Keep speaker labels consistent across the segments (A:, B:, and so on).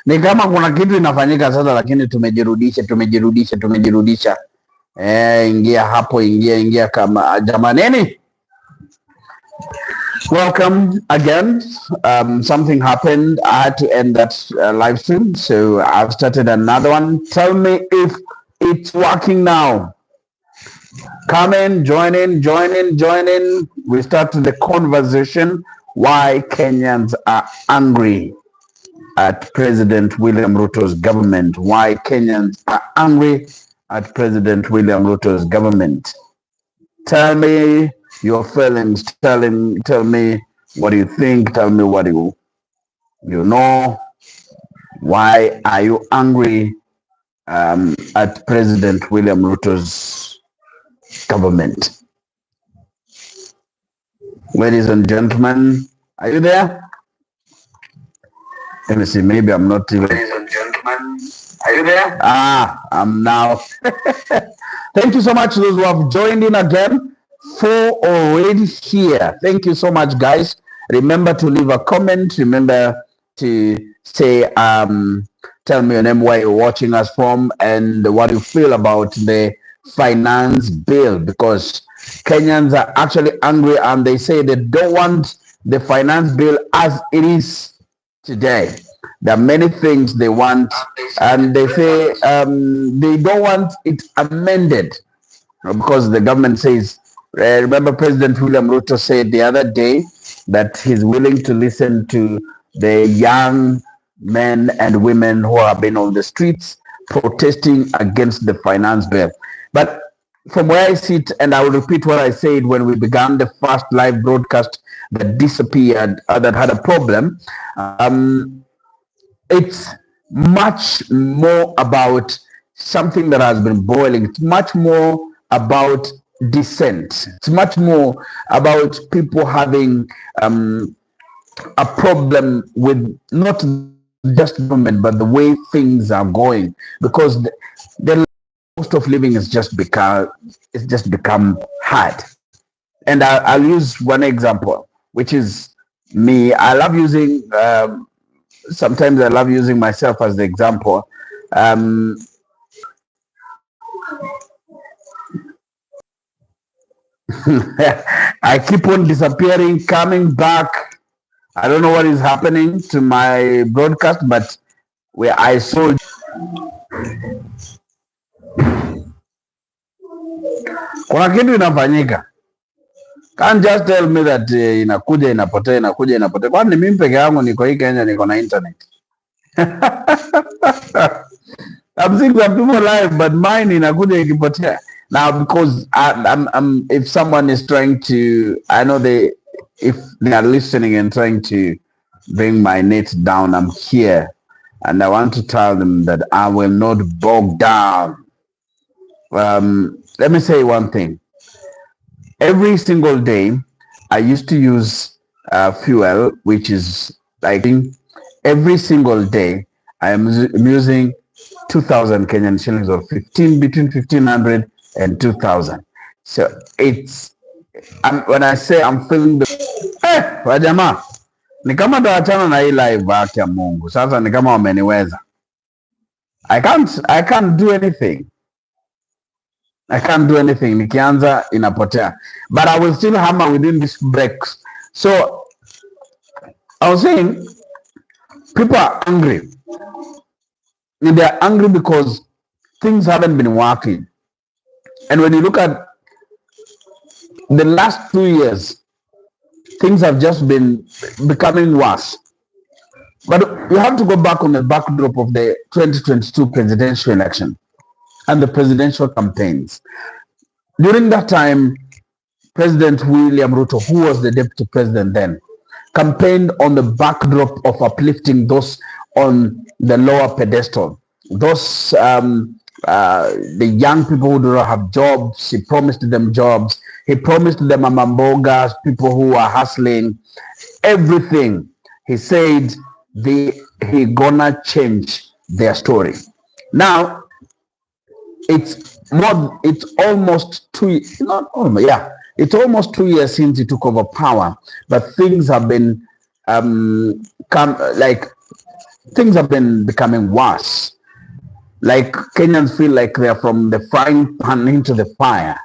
A: Ni kama kuna kitu inafanyika sasa, lakini tumejirudisha. Ingia hapo, ingia kama jamaneni. Welcome again. Something happened. I had to end that live stream, so I've started another one. Tell me if it's working now. Come in, join in. We start the conversation. Why Kenyans are angry at President William Ruto's government. Why Kenyans are angry at President William Ruto's government. Tell me your feelings. Tell me what you think. Tell me what you know. Why are you angry at President William Ruto's government? Ladies and gentlemen, are you there? Let me see, maybe I'm not even. Ladies and gentlemen, are you there? I'm now. Thank you so much, those who have joined in again. 4 already here. Thank you so much, guys. Remember to leave a comment. Remember to say, tell me your name, where you're watching us from, and what you feel about the finance bill, because Kenyans are actually angry and they say they don't want the finance bill as it is today. There are many things they want, and they say they don't want it amended because the government says, remember President William Ruto said the other day that he's willing to listen to the young men and women who have been on the streets protesting against the finance bill. But from where I sit, and I will repeat what I said when we began the first live broadcast that disappeared, that had a problem, it's much more about something that has been boiling. It's much more about dissent. It's much more about people having a problem with not just government, but the way things are going, because the cost of living is just become hard. And I'll use one example, which is me. I love using sometimes I love using myself as the example. I keep on disappearing, coming back. I don't know what is happening to my broadcast, but where I saw kuna kitu inafanyika. Can't just tell me that inakuja inapotea. Kwani mimi peke yangu niko hii Kenya, niko na internet? I'm seeing some people live, but mine inakuja ikipotea. Now, because I'm if someone is trying to, I know if they are listening and trying to bring my net down, I'm here, and I want to tell them that I will not bog down. Let me say one thing. Every single day, I used to use fuel, which is like every single day, I am using 2,000 Kenyan shillings, or between 1,500 and 2,000. So it's, when I say I'm feeling the wajama, ni kama tuachana na hii live yake ya Mungu. Sasa ni kama wameniweza. I can't do anything. Nikianza inapotea. But I will still hammer within this breaks. So I was saying, people are angry. And they are angry because things haven't been working. And when you look at the last 2 years, things have just been becoming worse. But you have to go back on the backdrop of the 2022 presidential election and the presidential campaigns. During that time, President William Ruto, who was the deputy president then, campaigned on the backdrop of uplifting those on the lower pedestal. Those the young people who do not have jobs, he promised them jobs. He promised them amambogas, people who are hustling, everything. He said he gonna change their story. Now, it's almost 2 years, it's almost 2 years since he took over power, but things have been things have been becoming worse. Like Kenyans feel like they're from the frying pan into the fire.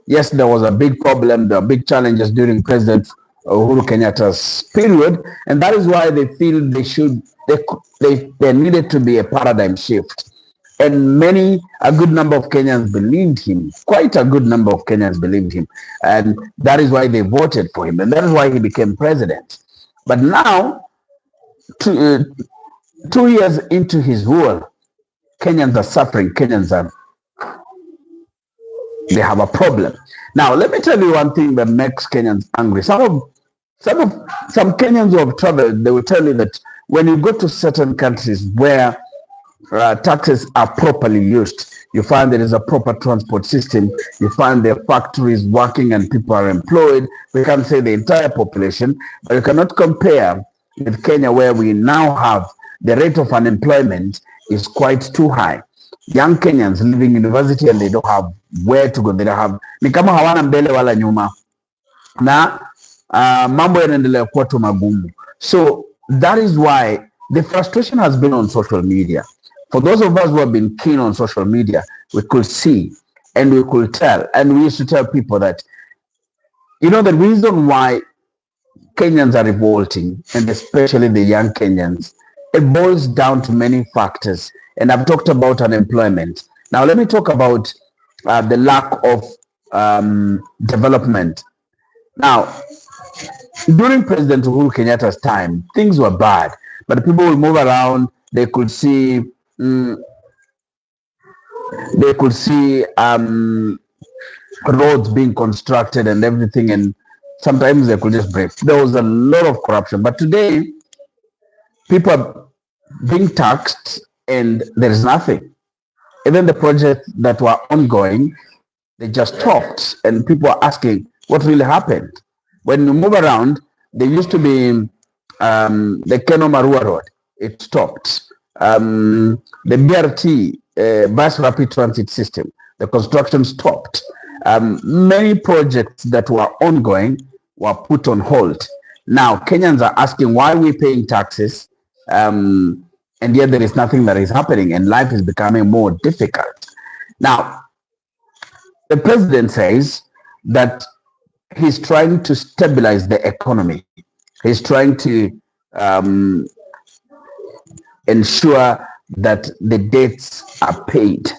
A: Yes, there was a big problem, there were big challenges during President Uhuru Kenyatta's period, and that is why they feel there needed to be a paradigm shift. And a good number of Kenyans believed him. Quite a good number of Kenyans believed him, and that is why they voted for him, and that is why he became president. But now, 2 years into his rule, Kenyans are suffering. They have a problem. Now, let me tell you one thing that makes Kenyans angry. Some Kenyans who have traveled, they will tell you that when you go to certain countries where taxes are properly used, you find there is a proper transport system, you find their factories working and people are employed. We can't say the entire population, but you cannot compare with Kenya, where we now have the rate of unemployment is quite too high. Young Kenyans leaving university and they don't have where to go. They don't have, ni kama hawana mbele wala nyuma, na mambo yanaendelea kuwa tu magumu. So that is why the frustration has been on social media. For those of us who have been keen on social media, we could see and we could tell, and we used to tell people that, you know, the reason why Kenyans are revolting, and especially the young Kenyans, it boils down to many factors. And I've talked about unemployment. Now, let me talk about the lack of development. Now, during President Uhuru Kenyatta's time, things were bad, but people would move around. They could see roads being constructed and everything, and sometimes they could just break. There was a lot of corruption, but today people are being taxed and there is nothing. Even the projects that were ongoing, they just stopped, and people are asking what really happened. When you move around, there used to be the Keno Marua Road, it stopped. The BRT, bus rapid transit system, the construction stopped. Many projects that were ongoing were put on hold. Now, Kenyans are asking, why are we paying taxes? And yet there is nothing that is happening, and life is becoming more difficult. Now, the president says that he's trying to stabilize the economy. He's trying to ensure that the debts are paid.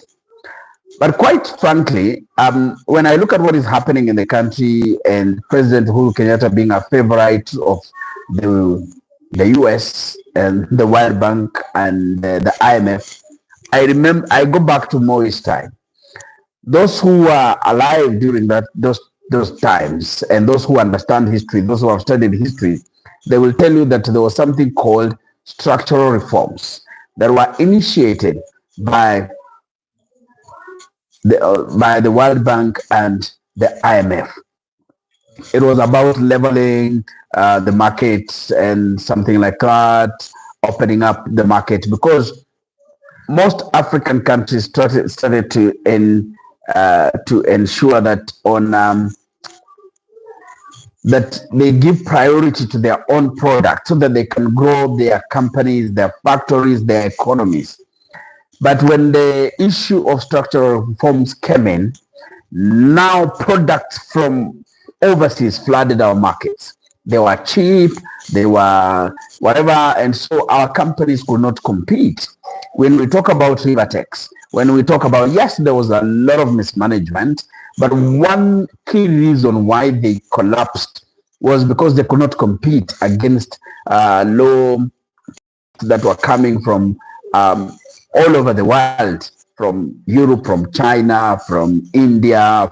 A: But quite frankly, when I look at what is happening in the country, and President Uhuru Kenyatta being a favorite of the US and the World Bank and the IMF, I go back to Moi's time. Those who were alive during those times, and those who understand history, those who have studied history, they will tell you that there was something called structural reforms that were initiated by the World Bank and the IMF. It was about leveling the markets and something like that, opening up the market, because most African countries started to ensure that that they give priority to their own product so that they can grow their companies, their factories, their economies. But when the issue of structural reforms came in, now products from overseas flooded our markets. They were cheap, they were whatever, and so our companies could not compete. When we talk about Rivertex, when we talk about, yes, there was a lot of mismanagement, but one key reason why they collapsed was because they could not compete against law that were coming from all over the world, from Europe, from China, from India,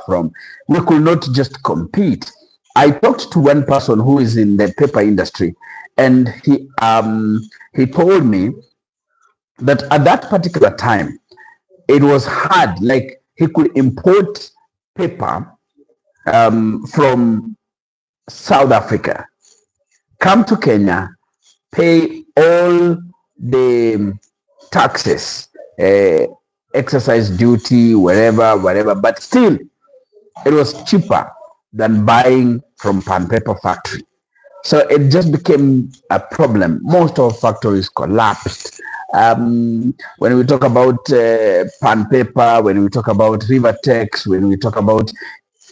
A: we could not just compete. I talked to one person who is in the paper industry, and he told me that at that particular time, it was hard. Like, he could import paper from South Africa, come to Kenya, pay all the taxes, excise duty, whatever, but still it was cheaper than buying from Pan Paper Factory. So it just became a problem. Most of factories collapsed. When we talk about Pan Paper, when we talk about Rivertex, when we talk about,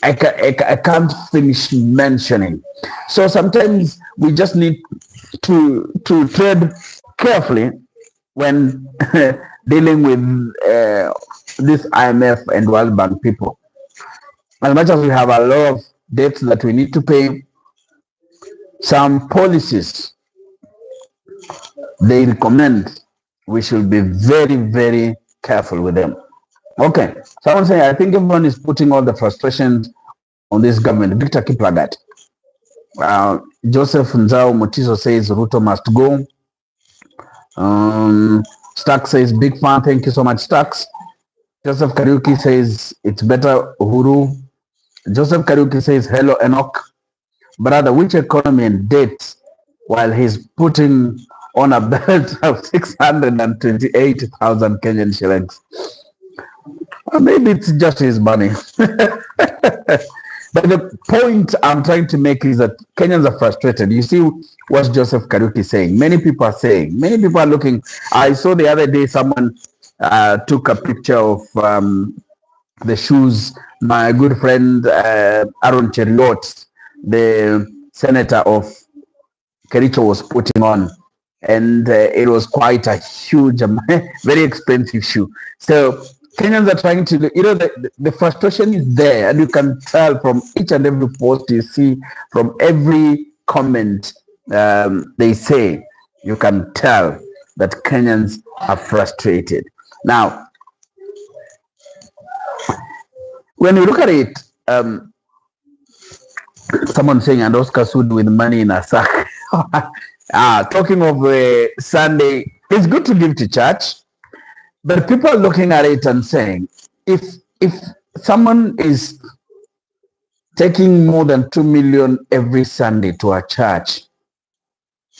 A: I can't finish mentioning. So sometimes we just need to tread carefully when dealing with this IMF and World Bank people. As much as we have a lot of debts that we need to pay, some policies they recommend we should be very, very careful with them. Okay, someone saying, I think everyone is putting all the frustrations on this government. Victor Kiplagat. Joseph Nzao Motiso says Ruto must go. Stack says, big fan, thank you so much, Stacks. Joseph Kariuki says, it's better Uhuru. Joseph Kariuki says, hello Enoch. Brother, which economy and debt while he's putting on a belt of 628,000 Kenyan shillings? Maybe it's just his money. But the point I'm trying to make is that Kenyans are frustrated. You see what Joseph Kariuki is saying. Many people are saying, many people are looking. I saw the other day someone took a picture of the shoes my good friend Aaron Cheriot, the senator of Kericho, was putting on. And it was quite a huge, very expensive shoe. So Kenyans are trying to, the frustration is there, and you can tell from each and every post you see, from every comment they say, you can tell that Kenyans are frustrated. Now, when you look at it, someone saying, and Oscar Sud with money in a sack. Talking of Sunday, it's good to give to church. But people are looking at it and saying, if someone is taking more than 2 million every Sunday to a church,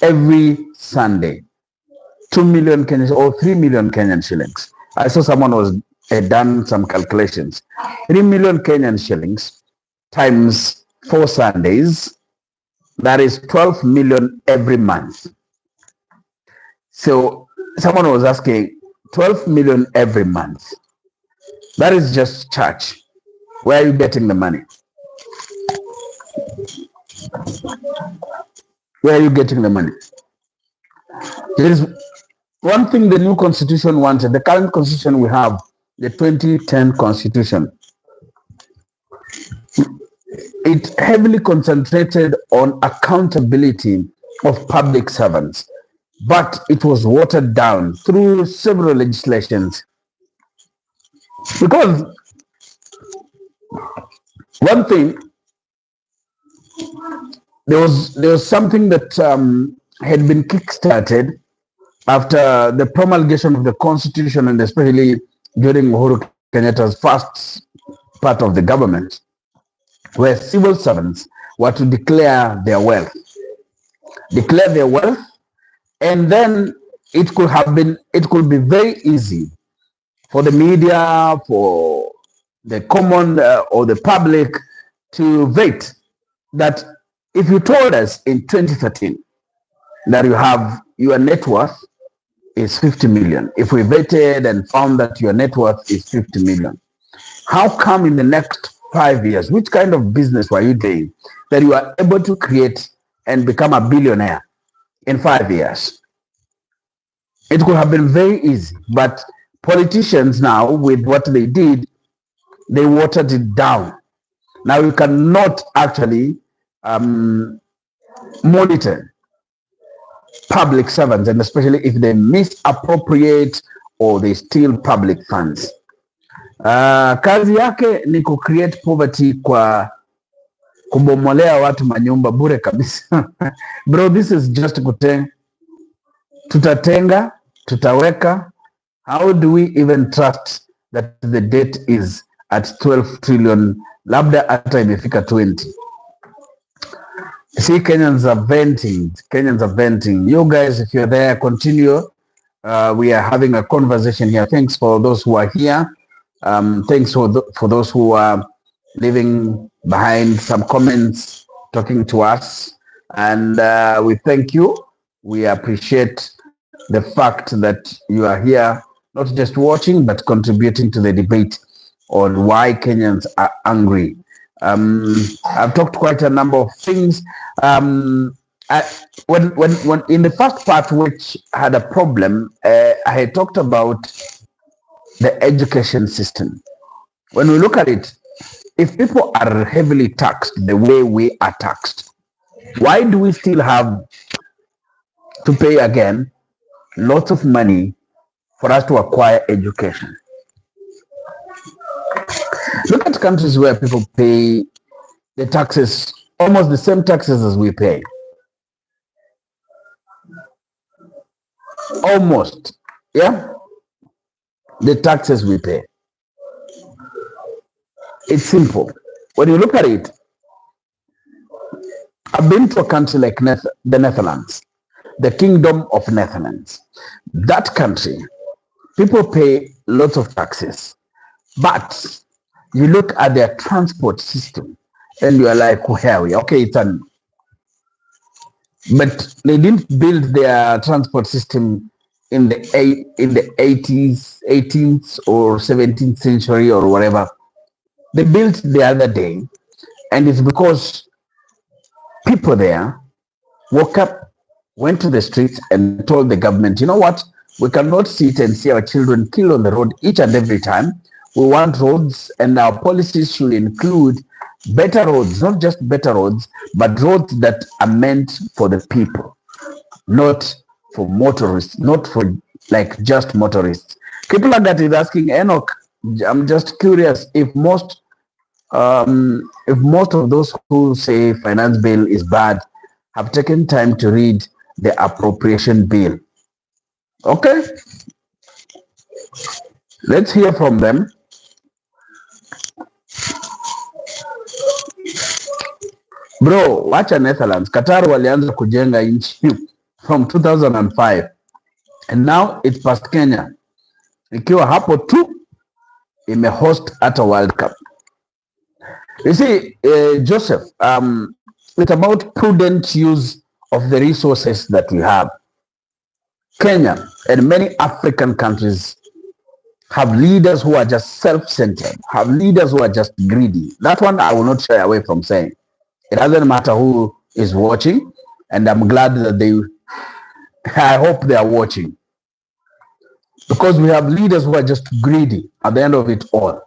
A: every Sunday, 2 million Kenyan or 3 million Kenyan shillings. I saw someone was done some calculations. 3 million Kenyan shillings times 4 Sundays, that is 12 million every month. So someone was asking, 12 million every month. That is just church. Where are you getting the money? Where are you getting the money? There is one thing the new constitution wanted. The current constitution we have, the 2010 constitution, it heavily concentrated on accountability of public servants, but it was watered down through several legislations. Because one thing, there was something that had been kickstarted after the promulgation of the constitution, and especially during Uhuru Kenyatta's first part of the government, where civil servants were to declare their wealth. And then it could be very easy for the media, for the common or the public to vet that if you told us in 2013 that your net worth is 50 million, if we vetted and found that your net worth is 50 million, how come in the next 5 years, which kind of business were you doing that you are able to create and become a billionaire in 5 years? It could have been very easy, but politicians now, with what they did, they watered it down. Now you cannot actually monitor public servants, and especially if they misappropriate or they steal public funds. Kazi yake ni create poverty kwa kubomolea watu manyumba bure kabisa. Bro, this is just tutatenga, tutaweka. How do we even trust that the debt is at 12 trillion, labda hata imefika 20? See, Kenyans are venting. You guys, if you're there, continue. We are having a conversation here. Thanks for those who are here. Thanks for those who are leaving behind some comments, talking to us. And we thank you. We appreciate the fact that you are here, not just watching, but contributing to the debate on why Kenyans are angry. I've talked quite a number of things. I, when in the first part, which had a problem, I had talked about the education system. When we look at it, if people are heavily taxed the way we are taxed, why do we still have to pay again lots of money for us to acquire education? Look at countries where people pay the taxes, almost the same taxes as we pay. Almost, yeah, the taxes we pay. It's simple. When you look at it, I've been to a country like the Netherlands, the Kingdom of Netherlands. That country, people pay lots of taxes, but you look at their transport system and you are like, where are we? Okay, but they didn't build their transport system in the 80s, 18th or 17th century or whatever. They built the other day, and it's because people there woke up, went to the streets and told the government, you know what, we cannot sit and see our children killed on the road each and every time. We want roads, and our policies should include better roads, not just better roads, but roads that are meant for the people, not for motorists, not for like just motorists. People like that is asking, Enoch, I'm just curious if most of those who say finance bill is bad have taken time to read the appropriation bill. Okay, let's hear from them. Bro, wacha Netherlands. Qatar walianza kujenga nchi from 2005 and now it's past Kenya, ikiwa hapo tu imehost hata World Cup. You see, Joseph, it's about prudent use of the resources that we have. Kenya and many African countries have leaders who are just self-centered, have leaders who are just greedy. That one I will not shy away from saying. It doesn't matter who is watching, and I'm glad that I hope they are watching. Because we have leaders who are just greedy at the end of it all.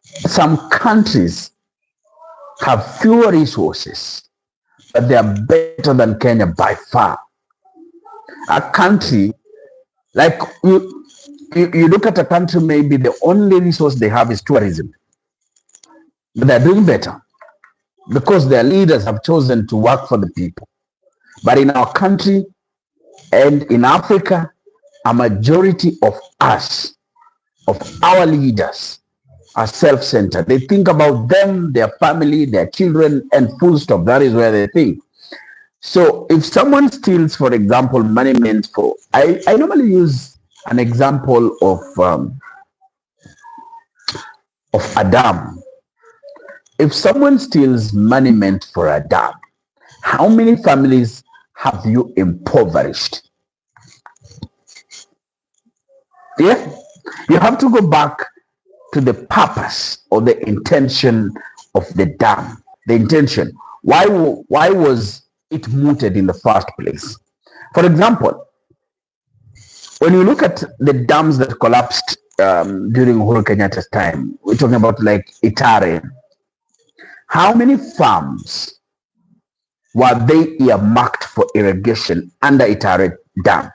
A: Some countries have fewer resources, but they are better than Kenya by far. A country, like you look at a country, maybe the only resource they have is tourism. But they're doing better because their leaders have chosen to work for the people. But in our country and in Africa, a majority of us, of our leaders, are self-centered. They think about them, their family, their children, and full stop. That is where they think. So if someone steals, for example, money meant for, I normally use an example of a dam. If someone steals money meant for a dam, how many families have you impoverished? Yeah, you have to go back to the purpose or the intention of the dam. The intention. Why was it mooted in the first place? For example, when you look at the dams that collapsed during Uhuru Kenyatta's time, we're talking about like Itare. How many farms were they earmarked for irrigation under Itare Dam?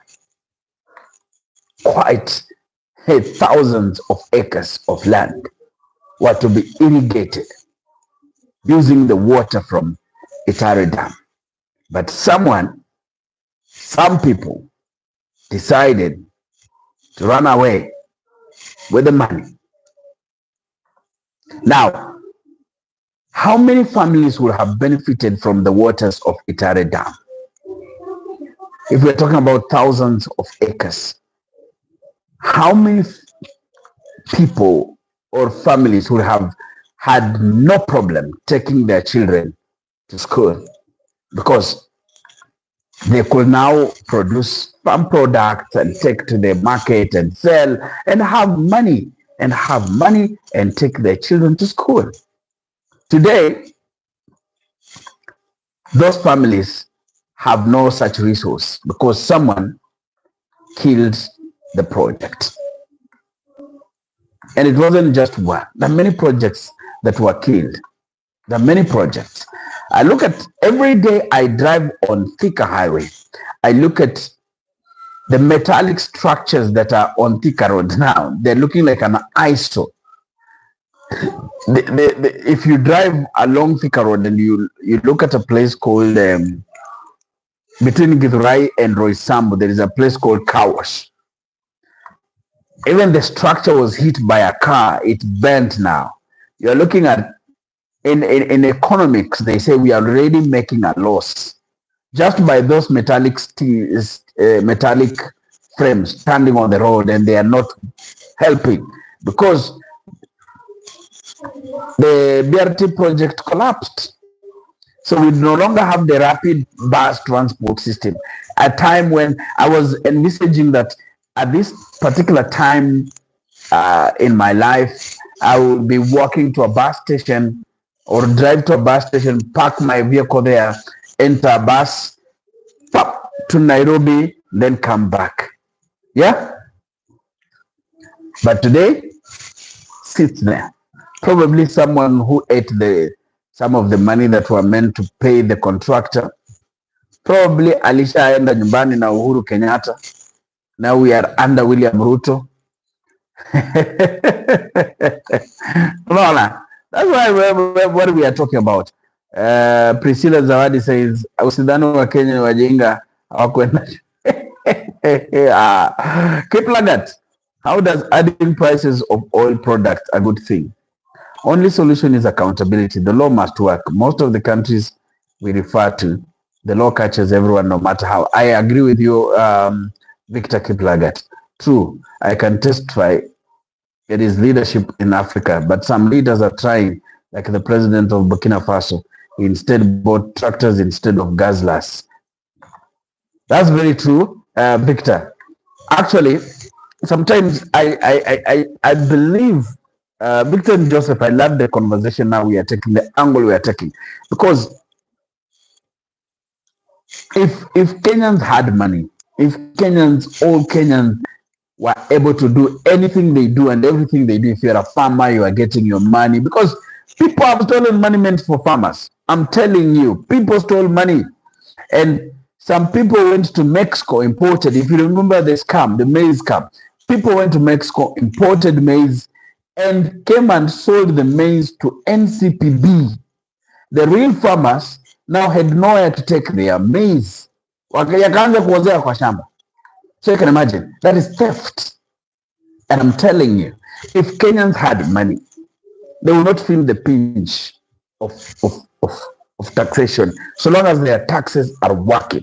A: Quite thousands of acres of land were to be irrigated using the water from Itare Dam. But some people decided to run away with the money. Now, how many families would have benefited from the waters of Itare Dam? If we're talking about thousands of acres, how many people or families would have had no problem taking their children to school because they could now produce farm products and take to the market and sell and have money and take their children to school. Today, those families have no such resource because someone killed the project. And it wasn't just one. There are many projects that were killed. There are many projects. I look at every day I drive on Thika Highway. I look at the metallic structures that are on Thika Road now. They're looking like an eyesore. If you drive along Thika Road and you look at a place called between Githurai and Roysambu, there is a place called Kawash. Even the structure was hit by a car. It bent now. You're looking at, in economics, they say we are already making a loss just by those metallic frames standing on the road, and they are not helping because the BRT project collapsed. So we no longer have the rapid bus transport system. A time when I was envisaging that at this particular time in my life, I would be walking to a bus station or drive to a bus station, park my vehicle there, enter a bus, pop to Nairobi, then come back. Yeah? But today, sits there. Probably someone who ate some of the money that were meant to pay the contractor. Probably alishaenda nyumbani na Uhuru Kenyatta. Now we are under William Ruto. That's why what we are talking about. Priscilla Zawadi says, usidhani wa Kenya wajinga hawakwenda. Keep like that. How does adding prices of oil products a good thing? Only solution is accountability. The law must work. Most of the countries we refer to, the law catches everyone no matter how. I agree with you, Victor Kiplagat. True, I can testify it is leadership in Africa, but some leaders are trying, like the president of Burkina Faso, he instead bought tractors instead of guzzlers. That's very true, Victor. Actually, sometimes I believe, Victor and Joseph, I love the conversation now we are taking, the angle we are taking, because if Kenyans had money, if all Kenyans were able to do anything they do and everything they do, if you're a farmer, you are getting your money, because people have stolen money meant for farmers. I'm telling you, people stole money. And some people went to Mexico, imported, if you remember the scam, the maize scam, people went to Mexico, imported maize, and came and sold the maize to NCPB. The real farmers now had nowhere to take their maize. Wakaanza kuozea kwa shamba. So you can imagine, that is theft. And I'm telling you, if Kenyans had money, they will not feel the pinch of taxation, so long as their taxes are working.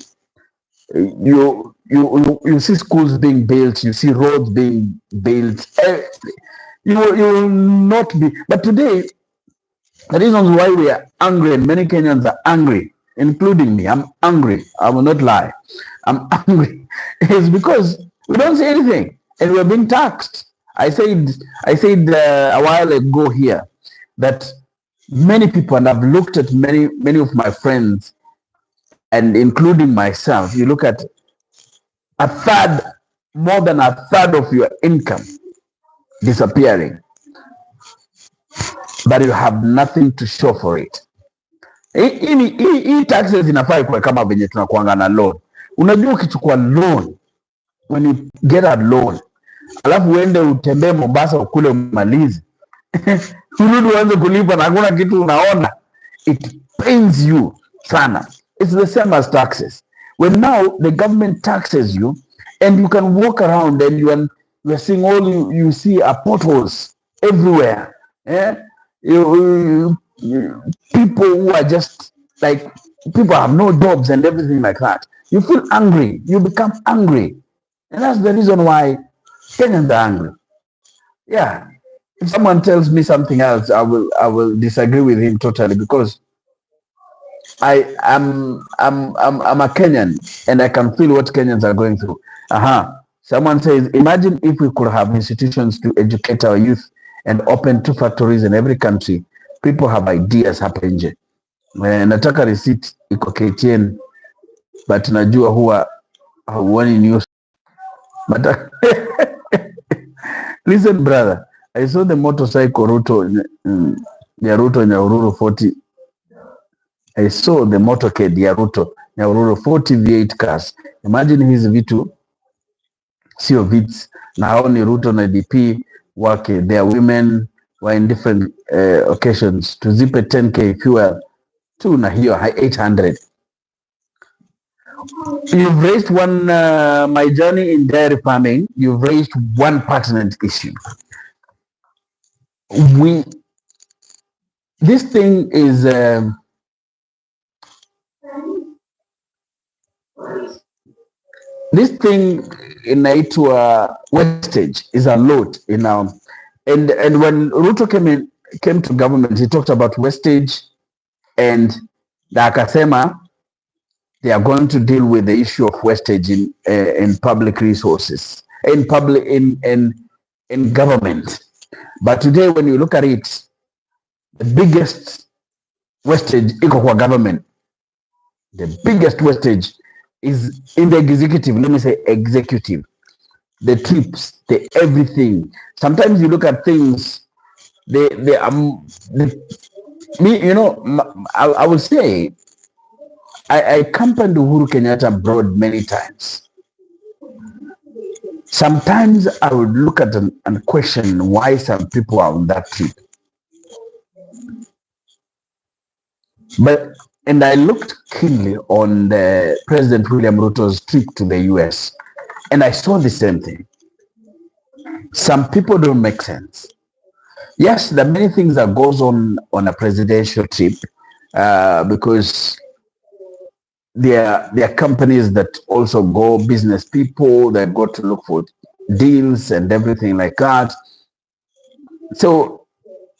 A: You see schools being built, you see roads being built. You will not be. But today, the reasons why we are angry, and many Kenyans are angry, including me. I'm angry. I will not lie. I'm angry. It's because we don't say anything, and we're being taxed. I said a while ago here that many people, and I've looked at many of my friends, and including myself, you look at more than a third of your income disappearing, but you have nothing to show for it. Hii taxes inafaa ikuwe kama venye tunakuanga na loan. Unajua ukichukua loan, when you get a loan, alafu uende utembee Mombasa ukule umalizi, urudi uanze kulipa na hakuna kitu unaona, it pains you sana. It's the same as taxes. When now the government taxes you, and you can walk around and you are seeing you see potholes everywhere. People who are just like, people have no jobs and everything like that. You feel angry. You become angry. And that's the reason why Kenyans are angry. Yeah. If someone tells me something else, I will disagree with him totally, because I'm a Kenyan, and I can feel what Kenyans are going through. Someone says, imagine if we could have institutions to educate our youth and open 2 factories in every country. People have ideas hapa nje. Nataka receipt iko KTN, but najua huwa hauoni news. But listen, brother, I saw the motorcycle Ruto, Ruto Nyahururu 40. I saw the motorcade ya Ruto Nyahururu 40 V8 cars. Imagine hizi vitu sio vits, na hao ni Ruto na DP wake. They are women were in different occasions. Tuzipe 10k fuel tu na hiyo 800. You've raised one, my journey in dairy farming. You've raised one pertinent issue. This thing is this thing inaitwa wastage is a lot in our, and when Ruto came to government, he talked about wastage, and akasema they are going to deal with the issue of wastage in public resources, in government. But today, when you look at it, the biggest wastage iko kwa government. The biggest wastage is in the executive. Let me say executive. The trips, the everything. Sometimes you look at things, me, you know, I will say, I accompanied Uhuru Kenyatta abroad many times. Sometimes I would look at and question why some people are on that trip. And I looked keenly on the President William Ruto's trip to the US, and I saw the same thing. Some people don't make sense. Yes, there are many things that goes on a presidential trip, because there are companies that also go, business people that go to look for deals and everything like that. So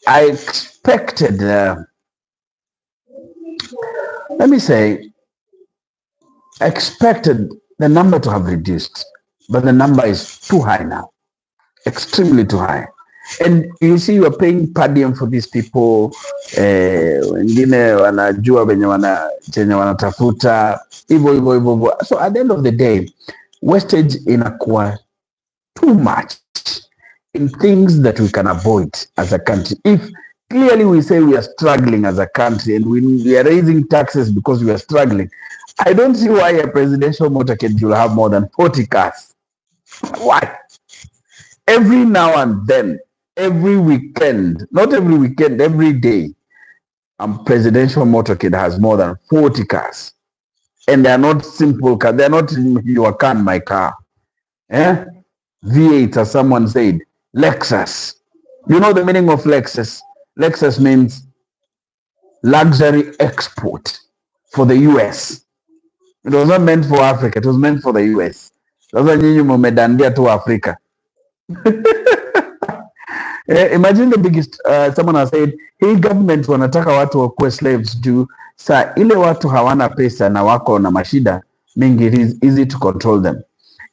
A: I expected, let me say, I expected the number to have reduced, but the number is too high now, extremely too high. And you see, you are paying per diem for these people. Wengine wanajua chenye wanatafuta hivyo. So at the end of the day, wastage inakuwa too much in things that we can avoid as a country. If clearly we say we are struggling as a country and we are raising taxes because we are struggling, I don't see why a presidential motorcade will have more than 40 cars. Why? Every now and then, every weekend, not every weekend, every day, a presidential motorcade has more than 40 cars. And they are not simple cars. They are not your car, my car. V8, as someone said, Lexus. You know the meaning of Lexus? Lexus means luxury export for the US. It was not meant for Africa. It was meant for the US. Sasa nyinyi mumedandia tu Africa. Imagine the biggest, someone has said, hey, government wanataka watu wakuwe slaves juu saa ile watu hawana pesa na wako na mashida mingi, it is easy to control them.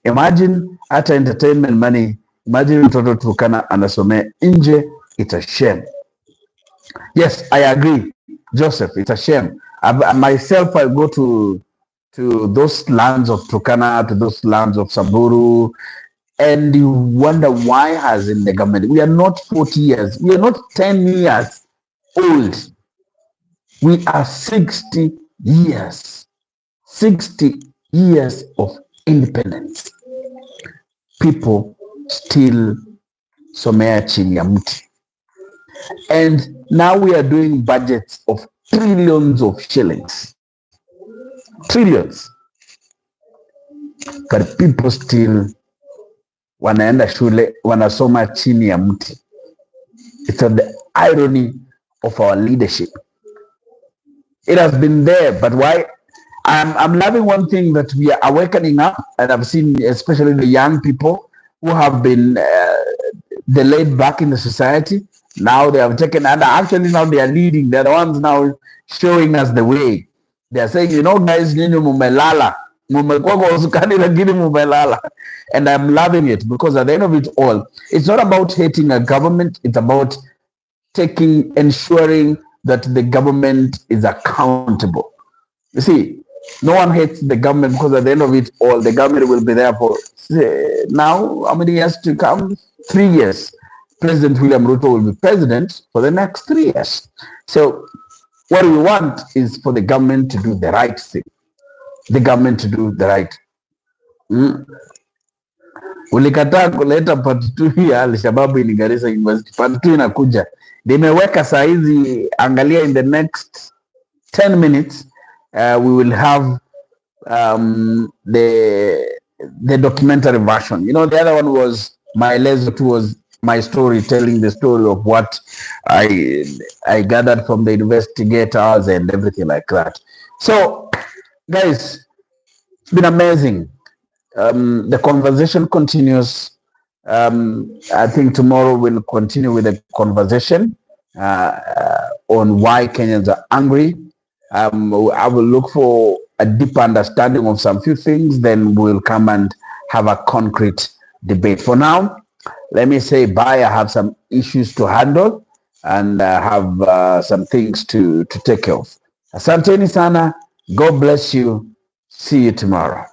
A: Imagine hata entertainment money, imagine mtoto Turkana anasomea nje, it's a shame. Yes, I agree, Joseph, it's a shame. Myself, I go to those lands of Turkana, to those lands of Samburu, and you wonder why has in the government, we are not 40 years, we are not 10 years old. We are 60 years of independence. People still somea chini ya mti. And now we are doing budgets of trillions of shillings. Trillions. But people still wanaenda shule, wanasoma chini ya mti. It's the irony of our leadership. It has been there, but why? I'm loving one thing that we are awakening up, and I've seen especially the young people who have been delayed back in the society. Now they have taken, and actually now they are leading. They're the ones now showing us the way. They are saying, you know, guys, nyinyi mumelala. Mumekuwa kwa usukani lakini mumelala. And I'm loving it because at the end of it all, it's not about hating a government. It's about ensuring that the government is accountable. You see, no one hates the government because at the end of it all, the government will be there for now, how many years to come? 3 years. President William Ruto will be president for the next 3 years. So what we want is for the government to do the right thing. The government to do the right. Ulikataa kuleta part 2 ya Al-Shabaab in Garissa University. Part 2 inakuja. Nimeweka saa hizi, angalia, in the next 10 minutes we will have the documentary version. You know, the other one was Maelezo 2, was my story, telling the story of what I gathered from the investigators and everything like that. So, guys, it's been amazing. The conversation continues. I think tomorrow we'll continue with the conversation on why Kenyans are angry. I will look for a deeper understanding of some few things, then we'll come and have a concrete debate. For now, let me say bye. I have some issues to handle and I have some things to take care of. Asanteni sana. God bless you. See you tomorrow.